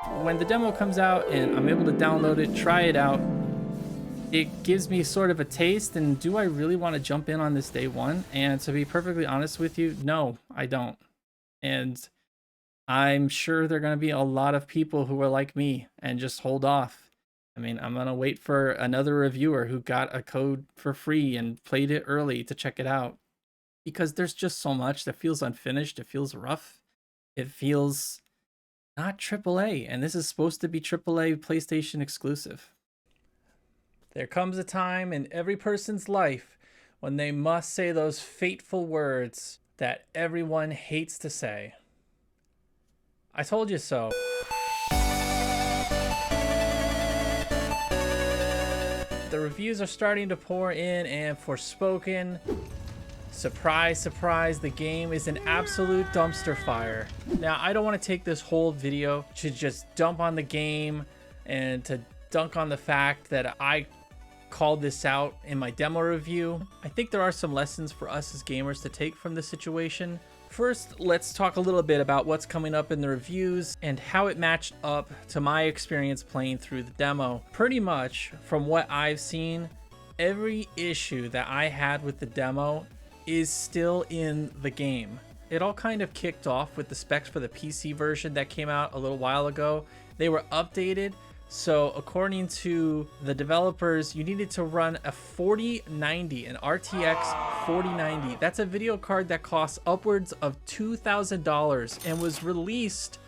When the demo comes out and I'm able to download it, try it out, it gives me sort of a taste. And do I really want to jump in on this day one? And to be perfectly honest with you, no, I don't. And I'm sure there are going to be a lot of people who are like me and just hold off. I mean, I'm going to wait for another reviewer who got a code for free and played it early to check it out. Because there's just so much that feels unfinished. It feels rough. It feels not AAA. And this is supposed to be AAA PlayStation exclusive. There comes a time in every person's life when they must say those fateful words that everyone hates to say. I told you so. The reviews are starting to pour in, and Forspoken, surprise, surprise, the game is an absolute dumpster fire. Now, I don't want to take this whole video to just dump on the game and to dunk on the fact that I called this out in my demo review. I think there are some lessons for us as gamers to take from this situation. First, let's talk a little bit about what's coming up in the reviews and how it matched up to my experience playing through the demo. Pretty much, from what I've seen, every issue that I had with the demo is still in the game. It all kind of kicked off with the specs for the PC version that came out a little while ago. They were updated. So according to the developers, you needed to run a 4090, an RTX 4090. That's a video card that costs upwards of $2,000 and was released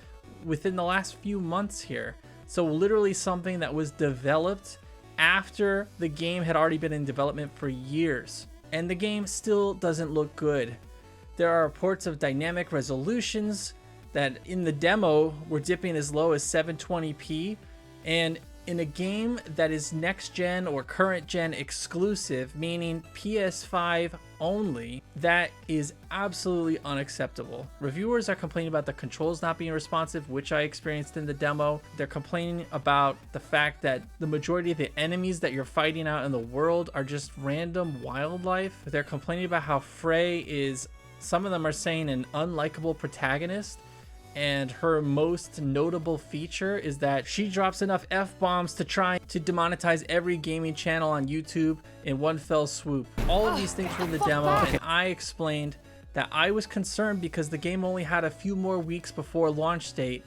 within the last few months here. So literally something that was developed after the game had already been in development for years. And the game still doesn't look good. There are reports of dynamic resolutions that in the demo were dipping as low as 720p. And in a game that is next gen or current gen exclusive, meaning PS5 only, that is absolutely unacceptable. Reviewers are complaining about the controls not being responsive, which I experienced in the demo. They're complaining about the fact that the majority of the enemies that you're fighting out in the world are just random wildlife. They're complaining about how Frey is, some of them are saying, an unlikable protagonist. And her most notable feature is that she drops enough F-bombs to try to demonetize every gaming channel on YouTube in one fell swoop. All of these things were in the demo, and I explained that I was concerned because the game only had a few more weeks before launch date,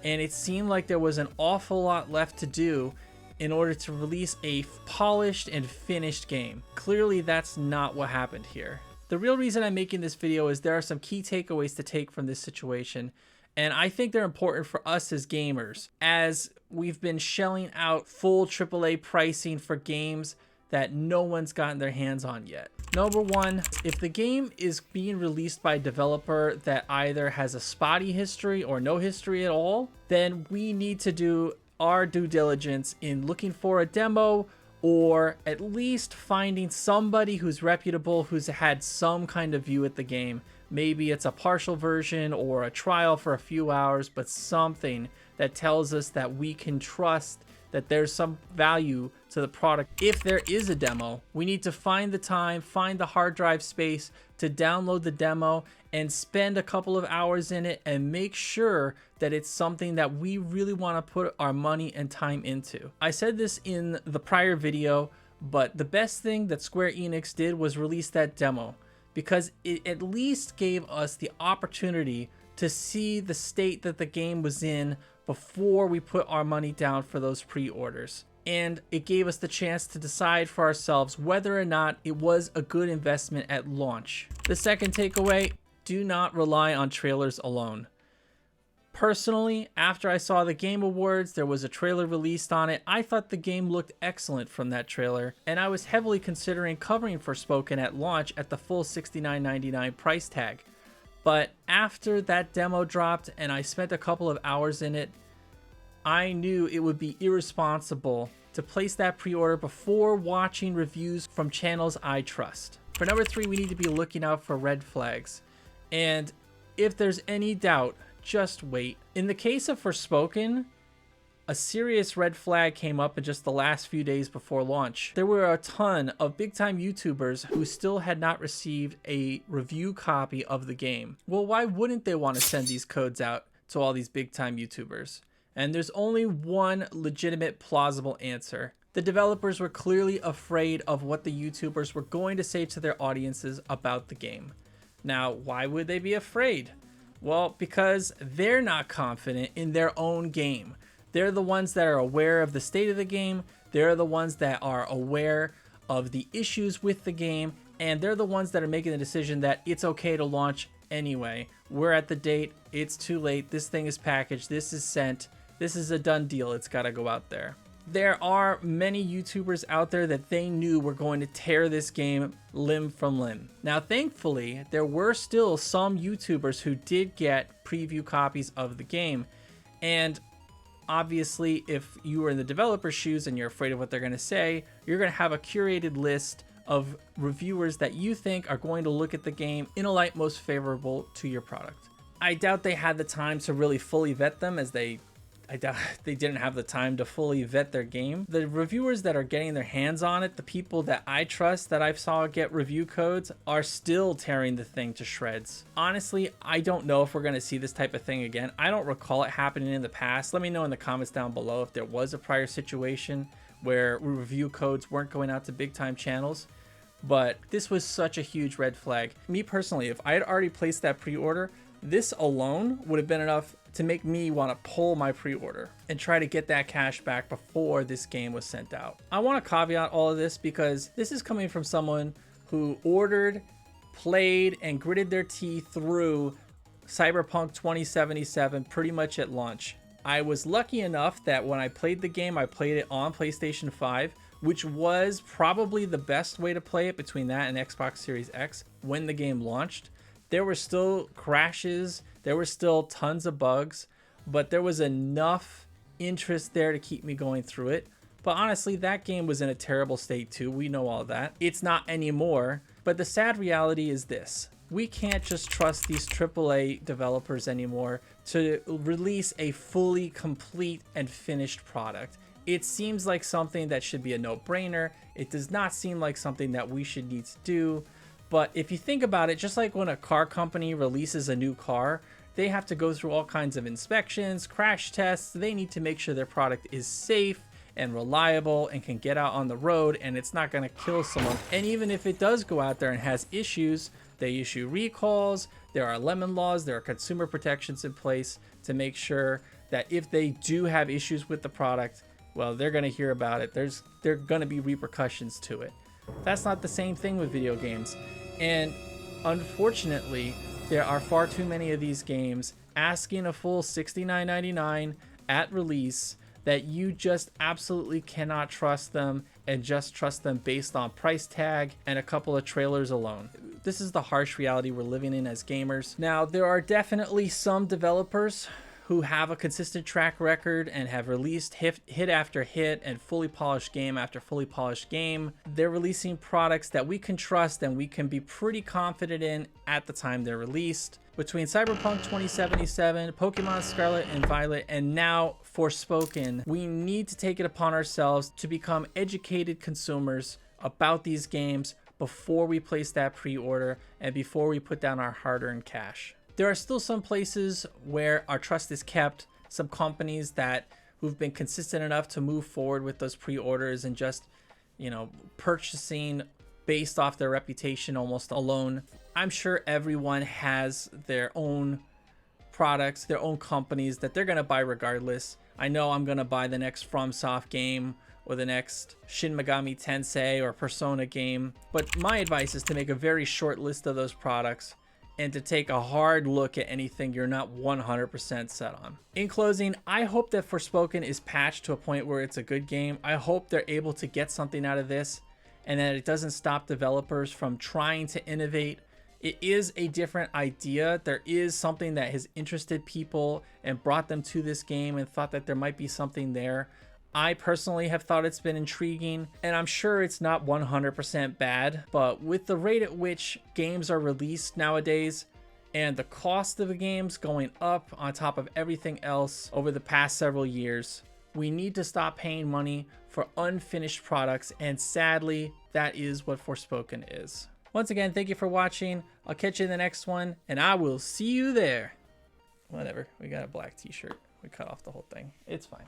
and it seemed like there was an awful lot left to do in order to release a polished and finished game. Clearly, that's not what happened here. The real reason I'm making this video is there are some key takeaways to take from this situation. And I think they're important for us as gamers, as we've been shelling out full AAA pricing for games that no one's gotten their hands on yet. Number one, if the game is being released by a developer that either has a spotty history or no history at all, then we need to do our due diligence in looking for a demo, or at least finding somebody who's reputable, who's had some kind of view at the game. Maybe it's a partial version or a trial for a few hours, but something that tells us that we can trust that there's some value to the product. If there is a demo, we need to find the time, find the hard drive space to download the demo and spend a couple of hours in it and make sure that it's something that we really want to put our money and time into. I said this in the prior video, but the best thing that Square Enix did was release that demo, because it at least gave us the opportunity to see the state that the game was in before we put our money down for those pre-orders. And it gave us the chance to decide for ourselves whether or not it was a good investment at launch. The second takeaway, do not rely on trailers alone. Personally, after I saw the Game Awards, there was a trailer released on it. I thought the game looked excellent from that trailer, and I was heavily considering covering Forspoken at launch at the full $69.99 price tag. But after that demo dropped and I spent a couple of hours in it, I knew it would be irresponsible to place that pre-order before watching reviews from channels I trust. For number three, we need to be looking out for red flags. And if there's any doubt, just wait. In the case of Forspoken, a serious red flag came up in just the last few days before launch. There were a ton of big-time YouTubers who still had not received a review copy of the game. Well, why wouldn't they want to send these codes out to all these big-time YouTubers? And there's only one legitimate, plausible answer. The developers were clearly afraid of what the YouTubers were going to say to their audiences about the game. Now, why would they be afraid? Well, because they're not confident in their own game. They're the ones that are aware of the state of the game. They're the ones that are aware of the issues with the game. And they're the ones that are making the decision that it's okay to launch anyway. We're at the date. It's too late. This thing is packaged. This is sent. This is a done deal. It's got to go out there. There are many YouTubers out there that they knew were going to tear this game limb from limb. Now, thankfully, there were still some YouTubers who did get preview copies of the game. And obviously, if you were in the developer's shoes and you're afraid of what they're going to say, you're going to have a curated list of reviewers that you think are going to look at the game in a light most favorable to your product. I doubt they had the time to really fully vet them, as I doubt they didn't have the time to fully vet their game. The reviewers that are getting their hands on it, the people that I trust that I saw get review codes, are still tearing the thing to shreds. Honestly, I don't know if we're going to see this type of thing again. I don't recall it happening in the past. Let me know in the comments down below if there was a prior situation where review codes weren't going out to big time channels. But this was such a huge red flag. Me personally, if I had already placed that pre-order, this alone would have been enough to make me want to pull my pre-order and try to get that cash back before this game was sent out. I want to caveat all of this because this is coming from someone who ordered, played, and gritted their teeth through Cyberpunk 2077 pretty much at launch. I was lucky enough that when I played the game, I played it on PlayStation 5, which was probably the best way to play it between that and Xbox Series X when the game launched. There were still crashes, there were still tons of bugs, but there was enough interest there to keep me going through it. But honestly, that game was in a terrible state too. We know all that. It's not anymore, but the sad reality is this. We can't just trust these AAA developers anymore to release a fully complete and finished product. It seems like something that should be a no-brainer. It does not seem like something that we should need to do. But if you think about it, just like when a car company releases a new car, they have to go through all kinds of inspections, crash tests. They need to make sure their product is safe and reliable and can get out on the road and it's not going to kill someone. And even if it does go out there and has issues, they issue recalls. There are lemon laws. There are consumer protections in place to make sure that if they do have issues with the product, well, they're going to hear about it. There are going to be repercussions to it. That's not the same thing with video games. And unfortunately, there are far too many of these games asking a full $69.99 at release that you just absolutely cannot trust them and just trust them based on price tag and a couple of trailers alone. This is the harsh reality we're living in as gamers. Now, there are definitely some developers who have a consistent track record and have released hit after hit and fully polished game after fully polished game. They're releasing products that we can trust and we can be pretty confident in at the time they're released. Between Cyberpunk 2077, Pokemon Scarlet and Violet, and now Forspoken, we need to take it upon ourselves to become educated consumers about these games before we place that pre-order and before we put down our hard-earned cash. There are still some places where our trust is kept, some companies who've been consistent enough to move forward with those pre-orders and just, purchasing based off their reputation almost alone. I'm sure everyone has their own products, their own companies that they're going to buy regardless. I know I'm going to buy the next FromSoft game or the next Shin Megami Tensei or Persona game, but my advice is to make a very short list of those products and to take a hard look at anything you're not 100% set on. In closing, I hope that Forspoken is patched to a point where it's a good game. I hope they're able to get something out of this and that it doesn't stop developers from trying to innovate. It is a different idea. There is something that has interested people and brought them to this game and thought that there might be something there. I personally have thought it's been intriguing, and I'm sure it's not 100% bad, but with the rate at which games are released nowadays and the cost of the games going up on top of everything else over the past several years, we need to stop paying money for unfinished products, and sadly, that is what Forspoken is. Once again, thank you for watching. I'll catch you in the next one, and I will see you there. Whatever. We got a black t-shirt. We cut off the whole thing. It's fine.